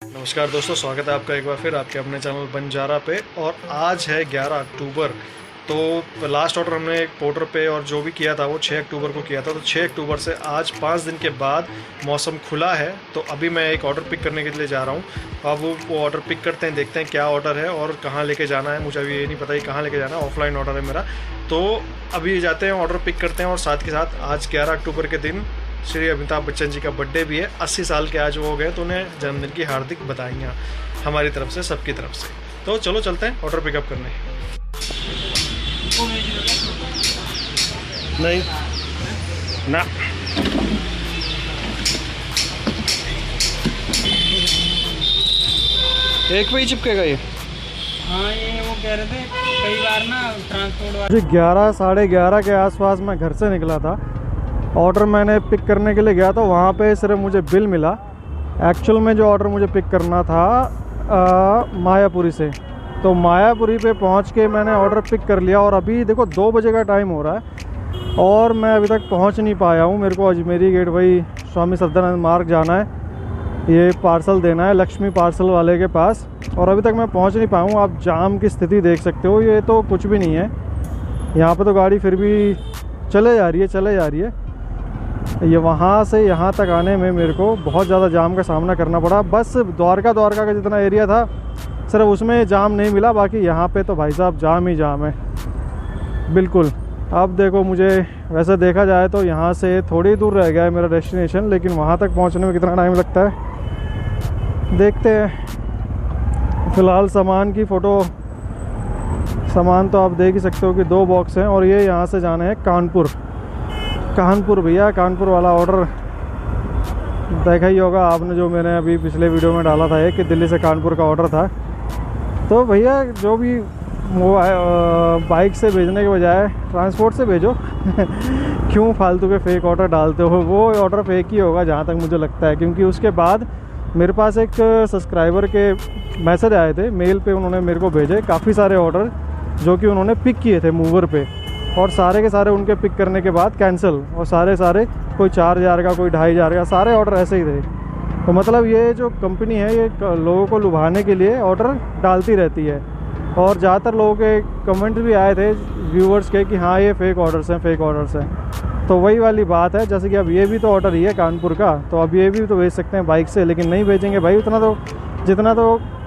नमस्कार दोस्तों, स्वागत है आपका एक बार फिर आपके अपने चैनल बंजारा पे। और आज है 11 अक्टूबर। तो लास्ट ऑर्डर हमने एक पोर्टर पे और जो भी किया था वो 6 अक्टूबर को किया था। तो 6 अक्टूबर से आज 5 दिन के बाद मौसम खुला है। तो अभी मैं एक ऑर्डर पिक करने के लिए जा रहा हूँ। अब वो ऑर्डर पिक करते हैं, देखते हैं क्या ऑर्डर है और कहाँ लेके जाना है। मुझे अभी ये नहीं पता कि कहाँ लेके जाना है, ऑफलाइन ऑर्डर है मेरा। तो अभी जाते हैं, ऑर्डर पिक करते हैं। और साथ के साथ आज 11 अक्टूबर के दिन श्री अमिताभ बच्चन जी का बर्थडे भी है। 80 साल के आज वो हो गए, तो उन्हें जन्मदिन की हार्दिक बधाइयाँ हमारी तरफ से, सबकी तरफ से। तो चलो चलते हैं ऑर्डर पिकअप करने। नहीं ना, एक पे ही चिपकेगा ये। हाँ, ये वो कह रहे थे कई बार ना ट्रांसपोर्ट वाले। 11 साढ़े 11 के आसपास मैं घर से निकला था। ऑर्डर मैंने पिक करने के लिए गया, तो वहाँ पे सिर्फ मुझे बिल मिला। एक्चुअल में जो ऑर्डर मुझे पिक करना था मायापुरी से, तो मायापुरी पे पहुँच के मैंने ऑर्डर पिक कर लिया। और अभी देखो 2 बजे का टाइम हो रहा है और मैं अभी तक पहुँच नहीं पाया हूँ। मेरे को अजमेरी गेट वही स्वामी सदानंद मार्ग जाना है, ये पार्सल देना है लक्ष्मी पार्सल वाले के पास, और अभी तक मैं पहुँच नहीं पाया हूँ। आप जाम की स्थिति देख सकते हो, ये तो कुछ भी नहीं है यहाँ पे। तो गाड़ी फिर भी चले जा रही है। ये वहाँ से यहाँ तक आने में मेरे को बहुत ज़्यादा जाम का सामना करना पड़ा। बस द्वारका का जितना एरिया था सिर्फ उसमें जाम नहीं मिला, बाकी यहाँ पे तो भाई साहब जाम ही जाम है बिल्कुल। अब देखो, मुझे वैसे देखा जाए तो यहाँ से थोड़ी दूर रह गया है मेरा डेस्टिनेशन, लेकिन वहाँ तक पहुँचने में कितना टाइम लगता है देखते हैं। फ़िलहाल सामान की फ़ोटो, सामान तो आप देख ही सकते हो कि 2 बॉक्स हैं। और ये यहाँ से जाना है कानपुर भैया। कानपुर वाला ऑर्डर देखा ही होगा आपने, जो मैंने अभी पिछले वीडियो में डाला था एक, कि दिल्ली से कानपुर का ऑर्डर था। तो भैया जो भी वो बाइक से भेजने के बजाय ट्रांसपोर्ट से भेजो क्यों फालतू के फेक ऑर्डर डालते हो। वो ऑर्डर फेक ही होगा जहाँ तक मुझे लगता है, क्योंकि उसके बाद मेरे पास एक सब्सक्राइबर के मैसेज आए थे मेल पे, उन्होंने मेरे को भेजे काफ़ी सारे ऑर्डर जो कि उन्होंने पिक किए थे मूवर पे, और सारे के सारे उनके पिक करने के बाद कैंसिल। और सारे कोई 4000 का, कोई 2500 का, सारे ऑर्डर ऐसे ही थे। तो मतलब ये जो कंपनी है ये लोगों को लुभाने के लिए ऑर्डर डालती रहती है। और ज़्यादातर लोगों के कमेंट भी आए थे व्यूवर्स के कि हाँ ये फेक ऑर्डर्स हैं। तो वही वाली बात है, जैसे कि अब ये भी तो ऑर्डर ही है कानपुर का, तो अब ये भी तो भेज सकते हैं बाइक से, लेकिन नहीं भेजेंगे भाई। उतना तो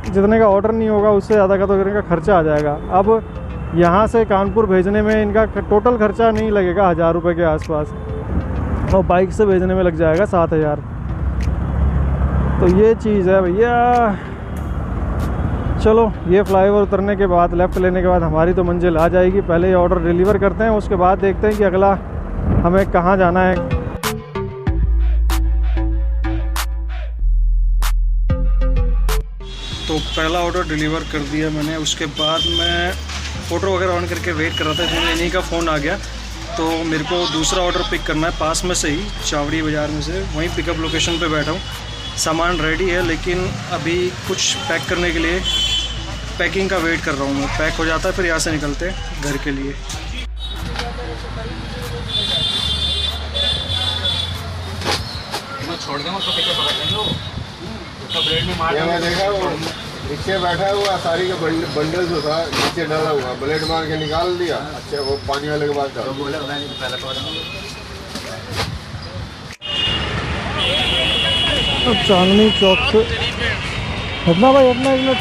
जितने का ऑर्डर नहीं होगा उससे ज़्यादा का तो इनका खर्चा आ जाएगा। अब यहाँ से कानपुर भेजने में इनका टोटल खर्चा नहीं लगेगा 1000 रुपये के आसपास, और बाइक से भेजने में लग जाएगा 7000। तो ये चीज़ है भैया। चलो, ये फ्लाईओवर उतरने के बाद, लेफ़्ट लेने के बाद हमारी तो मंजिल आ जाएगी। पहले ये ऑर्डर डिलीवर करते हैं, उसके बाद देखते हैं कि अगला हमें कहाँ जाना है। तो पहला ऑर्डर डिलीवर कर दिया मैंने। उसके बाद मैं फ़ोटो वगैरह ऑन करके वेट कर रहा था, इसमें इन्हीं का फ़ोन आ गया। तो मेरे को दूसरा ऑर्डर पिक करना है पास में से ही, चावड़ी बाज़ार में से। वहीं पिकअप लोकेशन पे बैठा हूँ। सामान रेडी है, लेकिन अभी कुछ पैक करने के लिए पैकिंग का वेट कर रहा हूँ मैं। पैक हो जाता है फिर यहाँ से निकलते हैं घर के लिए। छोड़ देंगे उसको, पीछे पकड़ लेंगे वो, उसका ब्लेड में मार मैं देखा वो नीचे बैठा हुआ, सारी का बंडल जो था नीचे डाला हुआ, ब्लेड मार के निकाल दिया। अच्छा, वो पानी वाले के बाद तो बोले पहले तो अब चांदनी चौक से हटना भाई, हटना 1 मिनट।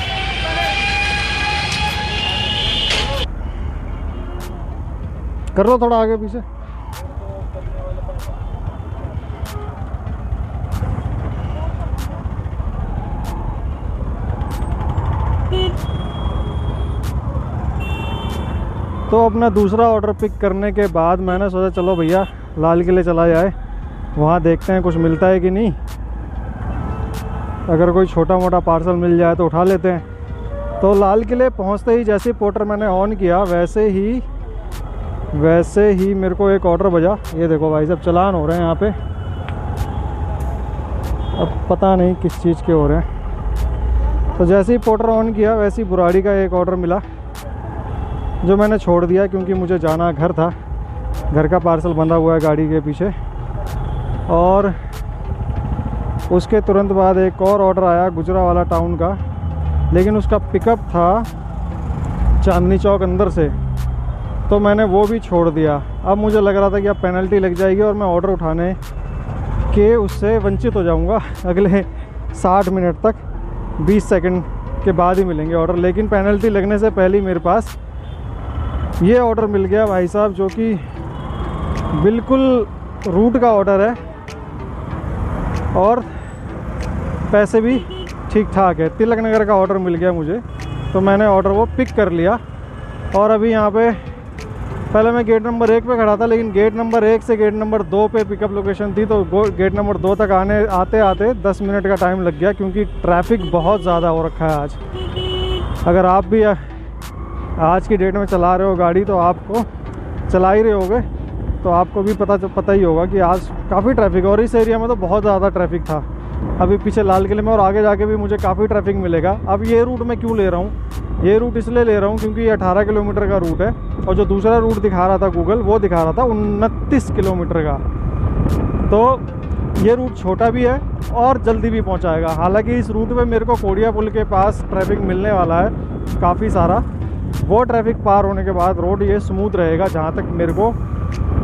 कर लो थोड़ा आगे पीछे। तो अपना दूसरा ऑर्डर पिक करने के बाद मैंने सोचा चलो भैया लाल किले चला जाए, वहाँ देखते हैं कुछ मिलता है कि नहीं। अगर कोई छोटा मोटा पार्सल मिल जाए तो उठा लेते हैं। तो लाल किले पहुँचते ही जैसे ही पोर्टर मैंने ऑन किया, वैसे ही मेरे को एक ऑर्डर बजा। ये देखो भाई साहब, चालान हो रहे हैं यहाँ पे। अब पता नहीं किस चीज़ के हो रहे हैं। तो जैसे ही पोर्टर ऑन किया वैसे ही बुराड़ी का एक ऑर्डर मिला, जो मैंने छोड़ दिया क्योंकि मुझे जाना घर था। घर का पार्सल बंधा हुआ है गाड़ी के पीछे। और उसके तुरंत बाद एक और ऑर्डर आया गुजरावाला टाउन का, लेकिन उसका पिकअप था चांदनी चौक अंदर से, तो मैंने वो भी छोड़ दिया। अब मुझे लग रहा था कि अब पेनल्टी लग जाएगी और मैं ऑर्डर उठाने के उससे वंचित हो जाऊंगा। अगले 60 मिनट तक 20 सेकंड के बाद ही मिलेंगे ऑर्डर, लेकिन पेनल्टी लगने से पहले ही मेरे पास ये ऑर्डर मिल गया भाई साहब, जो कि बिल्कुल रूट का ऑर्डर है और पैसे भी ठीक ठाक है। तिलक नगर का ऑर्डर मिल गया मुझे, तो मैंने ऑर्डर वो पिक कर लिया। और अभी यहाँ पे पहले मैं गेट नंबर 1 पे खड़ा था, लेकिन गेट नंबर 1 से गेट नंबर 2 पे पिकअप लोकेशन थी, तो गेट नंबर 2 तक आते आते 10 मिनट का टाइम लग गया, क्योंकि ट्रैफिक बहुत ज़्यादा हो रखा है आज। अगर आप भी आज की डेट में चला रहे हो गाड़ी, तो आपको चला ही रहे होगे, तो आपको भी पता ही होगा कि आज काफ़ी ट्रैफिक है। और इस एरिया में तो बहुत ज़्यादा ट्रैफिक था। अभी पीछे लाल किले में और आगे जाके भी मुझे काफ़ी ट्रैफिक मिलेगा। अब ये रूट मैं क्यों ले रहा हूँ, ये रूट इसलिए ले रहा हूँ क्योंकि ये 18 किलोमीटर का रूट है, और जो दूसरा रूट दिखा रहा था गूगल, वो दिखा रहा था 29 किलोमीटर का। तो ये रूट छोटा भी है और जल्दी भी पहुँचाएगा। हालाँकि इस रूट पर मेरे को कोडिया पुल के पास ट्रैफिक मिलने वाला है काफ़ी सारा। वो ट्रैफिक पार होने के बाद रोड ये स्मूथ रहेगा, जहाँ तक मेरे को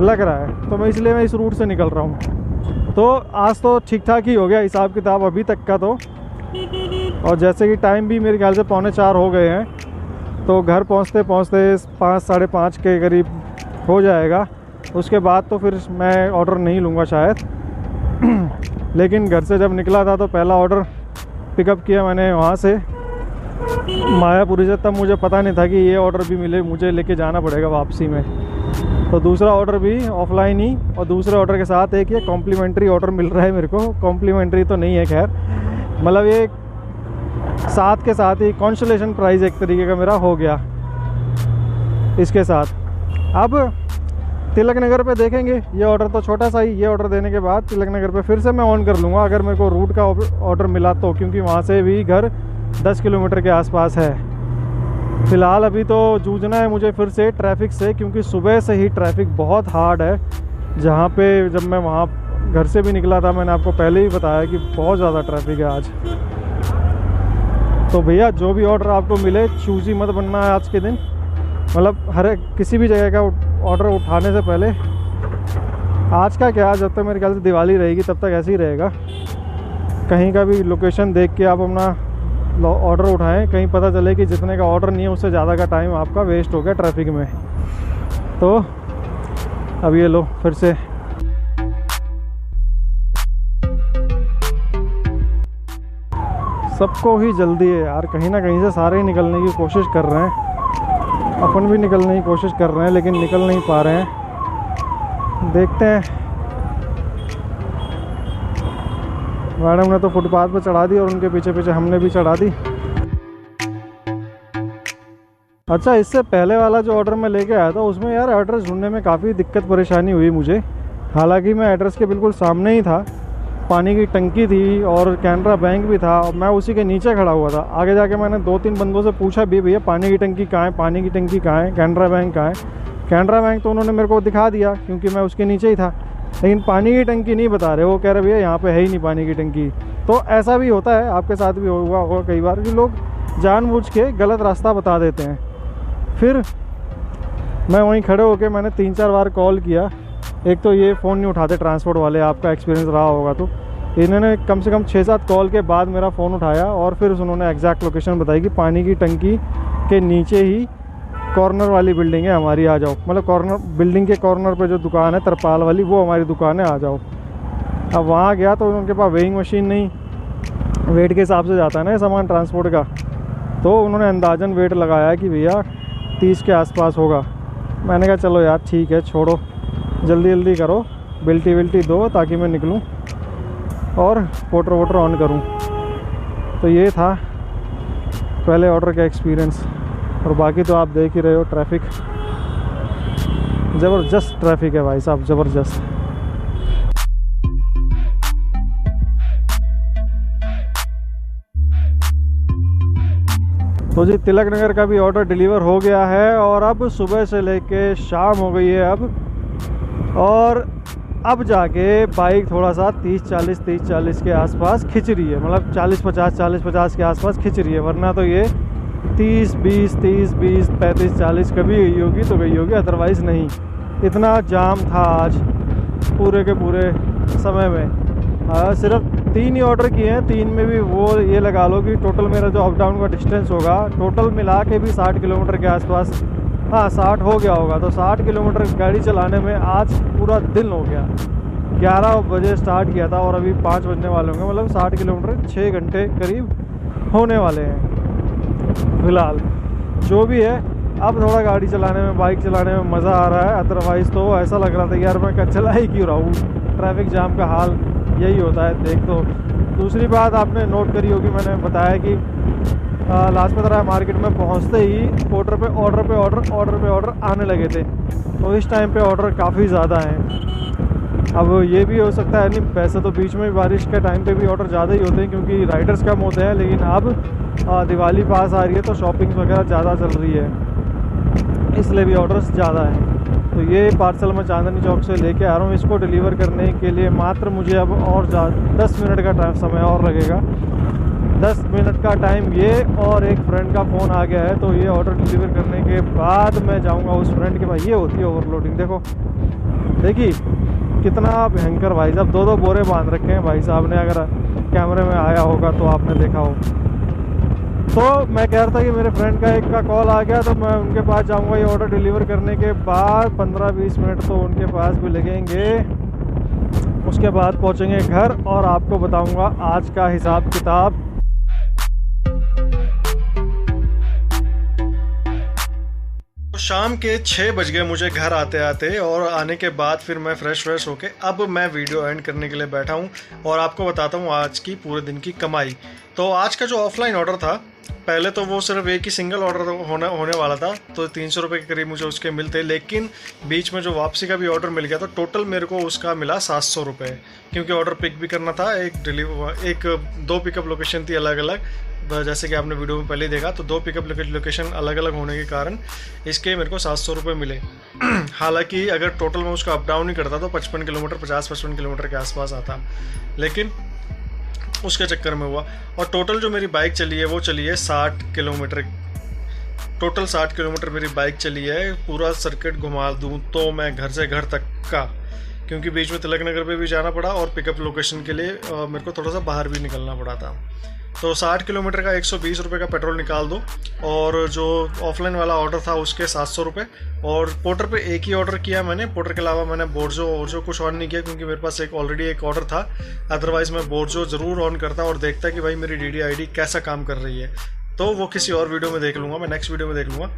लग रहा है। तो मैं इसलिए इस रूट से निकल रहा हूँ। तो आज तो ठीक ठाक ही हो गया हिसाब किताब अभी तक का तो। और जैसे कि टाइम भी मेरे ख्याल से 3:45 हो गए हैं, तो घर पहुँचते पहुँचते 5 साढ़े 5 के करीब हो जाएगा। उसके बाद तो फिर मैं ऑर्डर नहीं लूँगा शायद। लेकिन घर से जब निकला था तो पहला ऑर्डर पिकअप किया मैंने वहाँ से मायापुरी से, तब मुझे पता नहीं था कि ये ऑर्डर भी मुझे लेके जाना पड़ेगा वापसी में। तो दूसरा ऑर्डर भी ऑफलाइन ही, और दूसरे ऑर्डर के साथ एक ये कॉम्प्लीमेंट्री ऑर्डर मिल रहा है मेरे को। कॉम्प्लीमेंट्री तो नहीं है खैर, मतलब ये साथ के साथ ही कॉन्सोलेशन प्राइस एक तरीके का मेरा हो गया इसके साथ। अब तिलक नगर पे देखेंगे, ये ऑर्डर तो छोटा सा ही, ये ऑर्डर देने के बाद तिलक नगर पे फिर से मैं ऑन कर लूँगा अगर मेरे को रूट का ऑर्डर मिला तो, क्योंकि वहाँ से भी घर 10 किलोमीटर के आसपास है। फ़िलहाल अभी तो जूझना है मुझे फिर से ट्रैफिक से, क्योंकि सुबह से ही ट्रैफिक बहुत हार्ड है। जहाँ पे जब मैं वहाँ घर से भी निकला था, मैंने आपको पहले ही बताया कि बहुत ज़्यादा ट्रैफिक है आज। तो भैया जो भी ऑर्डर आपको मिले, चूज़ी मत बनना है आज के दिन। मतलब हर किसी भी जगह का ऑर्डर उठाने से पहले, आज का क्या, जब तक मेरे ख्याल से दिवाली रहेगी तब तक ऐसे ही रहेगा, कहीं का भी लोकेशन देख के आप अपना ऑर्डर उठाएं। कहीं पता चले कि जितने का ऑर्डर नहीं है उससे ज़्यादा का टाइम आपका वेस्ट हो गया ट्रैफिक में। तो अब ये लो फिर से सबको ही जल्दी है यार, कहीं ना कहीं से सारे ही निकलने की कोशिश कर रहे हैं। अपन भी निकलने की कोशिश कर रहे हैं, लेकिन निकल नहीं पा रहे हैं। देखते हैं। मैडम ने तो फुटपाथ पर चढ़ा दी और उनके पीछे पीछे हमने भी चढ़ा दी। अच्छा, इससे पहले वाला जो ऑर्डर मैं लेके आया था उसमें यार एड्रेस ढूंढने में काफ़ी दिक्कत परेशानी हुई मुझे। हालांकि मैं एड्रेस के बिल्कुल सामने ही था, पानी की टंकी थी और कैनरा बैंक भी था, और मैं उसी के नीचे खड़ा हुआ था। आगे जाके मैंने 2-3 बंदों से पूछा भी, भैया पानी की टंकी कहाँ है, पानी की टंकी कहाँ है, कैनरा बैंक कहाँ है। कैनरा बैंक तो उन्होंने मेरे को दिखा दिया क्योंकि मैं उसके नीचे ही था, लेकिन पानी की टंकी नहीं बता रहे। वो कह रहे भैया यहाँ पे है ही नहीं पानी की टंकी। तो ऐसा भी होता है, आपके साथ भी हुआ होगा कई बार कि लोग जानबूझ के गलत रास्ता बता देते हैं। फिर मैं वहीं खड़े होकर मैंने 3-4 बार कॉल किया। एक तो ये फ़ोन नहीं उठाते ट्रांसपोर्ट वाले, आपका एक्सपीरियंस रहा होगा, तो इन्होंने कम से कम 6-7 कॉल के बाद मेरा फ़ोन उठाया और फिर उन्होंने एग्जैक्ट लोकेशन बताई कि पानी की टंकी के नीचे ही कॉर्नर वाली बिल्डिंग है हमारी, आ जाओ। मतलब कॉर्नर बिल्डिंग के कॉर्नर पे जो दुकान है तरपाल वाली, वो हमारी दुकान है, आ जाओ। अब वहाँ गया तो उनके पास वेइंग मशीन नहीं, वेट के हिसाब से जाता है ना सामान ट्रांसपोर्ट का, तो उन्होंने अंदाज़न वेट लगाया कि भैया 30 के आसपास होगा। मैंने कहा चलो यार ठीक है, छोड़ो, जल्दी जल्दी करो, बिल्टी विल्टी दो ताकि मैं निकलूँ और मोटर वोटर ऑन करूँ। तो ये था पहले ऑर्डर का एक्सपीरियंस। और बाकी तो आप देख ही रहे हो, ट्रैफिक ज़बरदस्त ट्रैफिक है भाई साहब, ज़बरदस्त। तो जी तिलक नगर का भी ऑर्डर डिलीवर हो गया है और अब सुबह से लेके शाम हो गई है अब, और अब जाके बाइक थोड़ा सा 30-40 के आसपास खिंच रही है, मतलब 40-50 के आसपास खिंच रही है, वरना तो ये 30-20 35-40 कभी गई होगी तो गई होगी, अदरवाइज़ नहीं। इतना जाम था आज पूरे के पूरे समय में। सिर्फ 3 ही ऑर्डर किए हैं, 3 में भी वो ये लगा लो कि टोटल मेरा जो अप डाउन का डिस्टेंस होगा टोटल मिला के भी 60 किलोमीटर के आसपास, हाँ 60 हो गया होगा। तो 60 किलोमीटर गाड़ी चलाने में आज पूरा दिन हो गया। 11 बजे स्टार्ट किया था और अभी 5 बजने वाले होंगे, मतलब 60 किलोमीटर 6 घंटे करीब होने वाले हैं फ़िलहाल। जो भी है, अब थोड़ा गाड़ी चलाने में, बाइक चलाने में मज़ा आ रहा है। अदरवाइज़ तो ऐसा लग रहा था यार मैं चला ही क्यों रहा हूँ। ट्रैफिक जाम का हाल यही होता है। देख तो दूसरी बात आपने नोट करी होगी, मैंने बताया कि लाजपत राय मार्केट में पहुंचते ही ऑर्डर आने लगे थे। तो इस टाइम पे ऑर्डर काफ़ी ज़्यादा हैं। अब ये भी हो सकता है, नहीं वैसे तो बीच में बारिश के टाइम पे भी ऑर्डर ज़्यादा ही होते हैं क्योंकि राइडर्स कम होते हैं, लेकिन अब दिवाली पास आ रही है तो शॉपिंग वगैरह ज़्यादा चल रही है, इसलिए भी ऑर्डर्स ज़्यादा हैं। तो ये पार्सल मैं चांदनी चौक से लेके आ रहा हूँ। इसको डिलीवर करने के लिए मात्र मुझे अब और 10 मिनट का समय और लगेगा। 10 मिनट का टाइम ये, और एक फ्रेंड का फ़ोन आ गया है। तो ये ऑर्डर डिलीवर करने के बाद मैं जाऊंगा उस फ्रेंड के पास। ये होती है ओवरलोडिंग, देखो देखिए कितना भयंकर भाई साहब। 2 बोरे बांध रखे हैं भाई साहब ने, अगर कैमरे में आया होगा तो आपने देखा हो। तो मैं कह रहा था कि मेरे फ्रेंड का एक का कॉल आ गया, तो मैं उनके पास जाऊंगा। ये ऑर्डर डिलीवर करने के बाद 15-20 मिनट तो उनके पास भी लगेंगे। उसके बाद पहुंचेंगे घर और आपको बताऊंगा आज का हिसाब किताब। शाम के 6 बज गए मुझे घर आते आते, और आने के बाद फिर मैं फ्रेश होके अब मैं वीडियो एंड करने के लिए बैठा हूँ और आपको बताता हूँ आज की पूरे दिन की कमाई। तो आज का जो ऑफलाइन ऑर्डर था, पहले तो वो सिर्फ एक ही सिंगल ऑर्डर होने वाला था, तो 300 रुपये के करीब मुझे उसके मिलते, लेकिन बीच में जो वापसी का भी ऑर्डर मिल गया तो टोटल मेरे को उसका मिला 700 रुपये, क्योंकि ऑर्डर पिक भी करना था। 2 पिकअप लोकेशन थी अलग अलग, जैसे कि आपने वीडियो में पहले ही देखा। तो 2 पिकअप लोकेशन अलग अलग होने के कारण इसके मेरे को 700 रुपये मिले। हालांकि अगर टोटल मैं उसका अप डाउन ही करता तो 55 किलोमीटर 50-55 किलोमीटर के आसपास आता, लेकिन उसके चक्कर में हुआ। और टोटल जो मेरी बाइक चली है वो चली है 60 किलोमीटर। टोटल 60 किलोमीटर मेरी बाइक चली है। पूरा सर्किट घुमा दूँ तो मैं घर से घर तक का, क्योंकि बीच में तिलक नगर पे भी जाना पड़ा और पिकअप लोकेशन के लिए मेरे को थोड़ा सा बाहर भी निकलना पड़ा था। तो 60 किलोमीटर का 120 रुपये का पेट्रोल निकाल दो, और जो ऑफलाइन वाला ऑर्डर था उसके 700 रुपये। और पोर्टर पे एक ही ऑर्डर किया मैंने, पोर्टर के अलावा मैंने बोर्जो कुछ ऑन नहीं किया, क्योंकि मेरे पास ऑलरेडी एक ऑर्डर था। अदरवाइज़ मैं बोर्जो ज़रूर ऑन करता और देखता कि भाई मेरी DDID कैसा काम कर रही है। तो वो किसी और वीडियो में देख लूँगा, मैं नेक्स्ट वीडियो में देख लूँगा।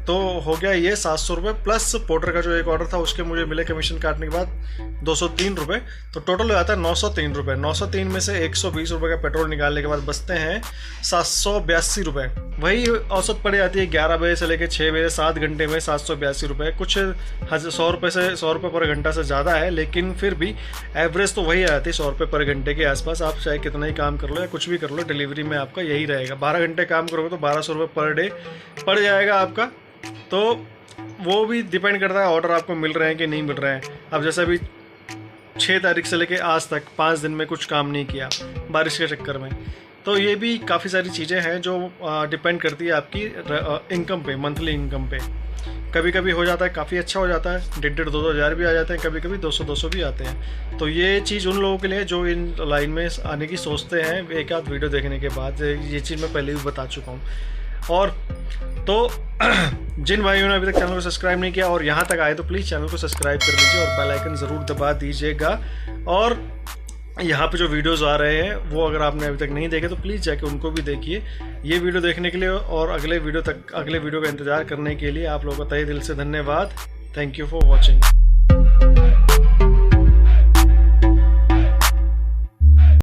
तो हो गया ये 700 रुपये, प्लस पोर्टर का जो एक ऑर्डर था उसके मुझे मिले कमीशन काटने के बाद 203 रुपये। तो टोटल हो जाता है 903 रुपये। 903 में से 120 रुपये का पेट्रोल निकालने के बाद बचते हैं 782 रुपये। वही औसत पड़ जाती है 11 बजे से लेकर 6 बजे, 7 घंटे में 782 रुपये। कुछ 100 रुपये पर घंटा से ज़्यादा है, लेकिन फिर भी एवरेज तो वही आती है 100 रुपये पर घंटे के आसपास। आप चाहे कितना ही काम कर लो या कुछ भी कर लो, डिलीवरी में आपका यही रहेगा। 12 घंटे काम करोगे तो 1200 रुपये पर डे पड़ जाएगा आपका। तो वो भी डिपेंड करता है ऑर्डर आपको मिल रहे हैं कि नहीं मिल रहे हैं। अब जैसे अभी 6 तारीख से लेके आज तक 5 दिन में कुछ काम नहीं किया बारिश के चक्कर में। तो ये भी काफ़ी सारी चीज़ें हैं जो डिपेंड करती है आपकी इनकम पे, मंथली इनकम पे। कभी कभी हो जाता है काफ़ी अच्छा हो जाता है, 1,500-2,000 हज़ार भी आ जाते हैं, कभी कभी 200 भी आते हैं। तो ये चीज़ उन लोगों के लिए जो इन लाइन में आने की सोचते हैं, एक आध वीडियो देखने के बाद। ये चीज़ मैं पहले भी बता चुका हूँ। और तो जिन भाइयों ने अभी तक चैनल को सब्सक्राइब नहीं किया और यहाँ तक आए तो प्लीज़ चैनल को सब्सक्राइब कर लीजिए और बेल आइकन ज़रूर दबा दीजिएगा। और यहाँ पे जो वीडियोस आ रहे हैं वो अगर आपने अभी तक नहीं देखे तो प्लीज़ जाके उनको भी देखिए। ये वीडियो देखने के लिए और अगले वीडियो का इंतज़ार करने के लिए आप लोगों का तहे दिल से धन्यवाद। Thank you for watching.